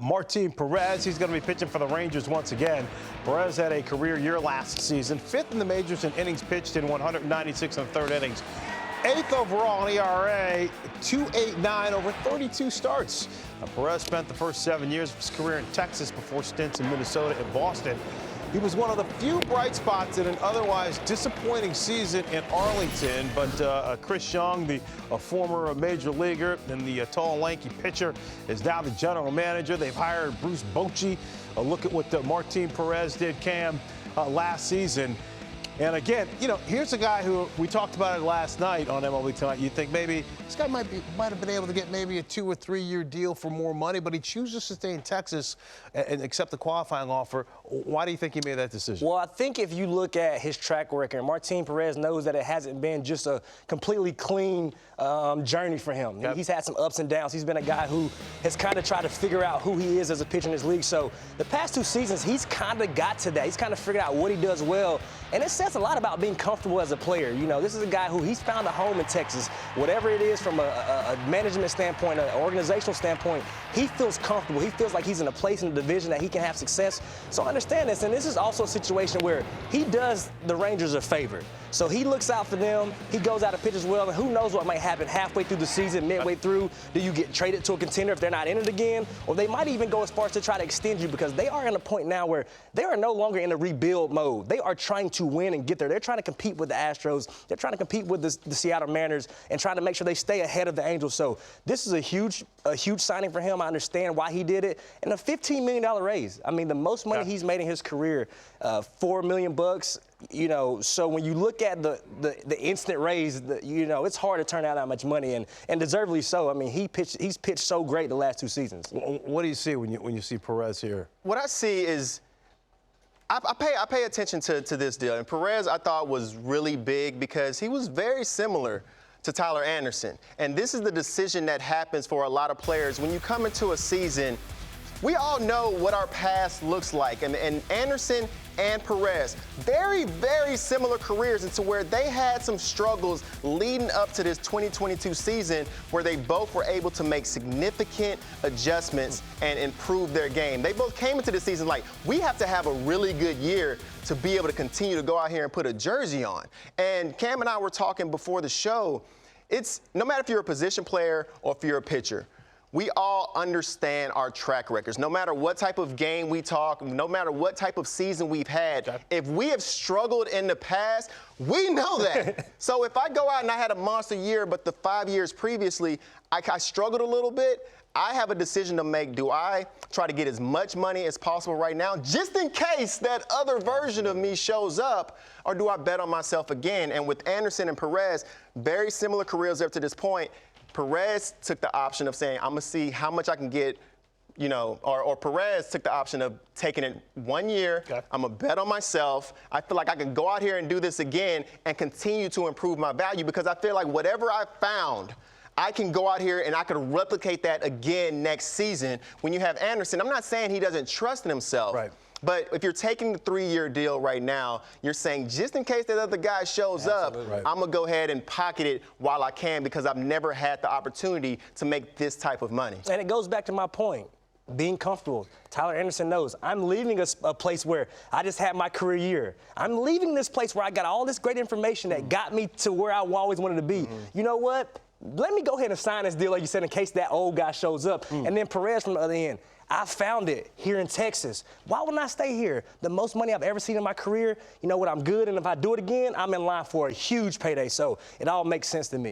Martin Perez, he's going to be pitching for the Rangers once again. Perez had a career year last season, 5th in the majors in innings pitched in 196 and a third innings. 8th overall in ERA, 2.89 over 32 starts. Now, Perez spent the first 7 years of his career in Texas before stints in Minnesota and Boston. He was one of the few bright spots in an otherwise disappointing season in Arlington, but Chris Young, a former major leaguer and the tall, lanky pitcher, is now the general manager. They've hired Bruce Bochy. Look at what Martin Perez did, Cam, last season. And again, you know, here's a guy who we talked about it last night on MLB Tonight. You think maybe this guy might have been able to get maybe a 2 or 3 year deal for more money, but he chooses to stay in Texas and accept the qualifying offer. Why do you think he made that decision? Well, I think if you look at his track record, Martin Perez knows that it hasn't been just a completely clean journey for him. Yep. He's had some ups and downs. He's been a guy who has kind of tried to figure out who he is as a pitcher in this league. So the past 2 seasons, he's kind of got to that. He's kind of figured out what he does well. And it says a lot about being comfortable as a player. You know, this is a guy who he's found a home in Texas. Whatever it is from a management standpoint, an organizational standpoint, he feels comfortable. He feels like he's in a place in the division that he can have success. So I understand this. And this is also a situation where he does the Rangers a favor. So he looks out for them. He goes out and pitches well. And who knows what might happen halfway through the season, midway through. Do you get traded to a contender if they're not in it again? Or they might even go as far as to try to extend you, because they are in a point now where they are no longer in a rebuild mode. They are trying to win and get there. They're trying to compete with the Astros. They're trying to compete with the Seattle Mariners and trying to make sure they stay ahead of the Angels. So this is a huge signing for him. I understand why he did it. And a $15 million raise. I mean, the most money he's made in his career, $4 million bucks. You know, so when you look at the instant raise, you know, it's hard to turn out that much money, and deservedly so. I mean, he's pitched so great the last 2 seasons. What do you see when you see Perez here? What I see is I pay attention to this deal. And Perez, I thought, was really big because he was very similar to Tyler Anderson. And this is the decision that happens for a lot of players. When you come into a season, we all know what our past looks like. And Anderson and Perez, very, very similar careers, into where they had some struggles leading up to this 2022 season where they both were able to make significant adjustments and improve their game. They both came into the season like, we have to have a really good year to be able to continue to go out here and put a jersey on. And Cam and I were talking before the show, it's no matter if you're a position player or if you're a pitcher, we all understand our track records. No matter what type of game we talk, no matter what type of season we've had, if we have struggled in the past, we know that. So if I go out and I had a monster year, but the 5 years previously, I struggled a little bit, I have a decision to make. Do I try to get as much money as possible right now, just in case that other version of me shows up, or do I bet on myself again? And with Anderson and Perez, very similar careers up to this point, Perez took the option of saying, I'm going to see how much I can get, you know, or Perez took the option of taking it 1 year. I'm going to bet on myself. I feel like I can go out here and do this again and continue to improve my value, because I feel like whatever I found, I can go out here and I can replicate that again next season. When you have Anderson, I'm not saying he doesn't trust in himself. Right. But if you're taking the 3-year deal right now, you're saying, just in case that other guy shows up, I'm going to go ahead and pocket it while I can, because I've never had the opportunity to make this type of money. And it goes back to my point, being comfortable. Tyler Anderson knows I'm leaving a place where I just had my career year. I'm leaving this place where I got all this great information that got me to where I always wanted to be. You know what? Let me go ahead and sign this deal, like you said, in case that old guy shows up. And then Perez from the other end, I found it here in Texas. Why wouldn't I stay here? The most money I've ever seen in my career, you know what, I'm good, and if I do it again, I'm in line for a huge payday. So it all makes sense to me.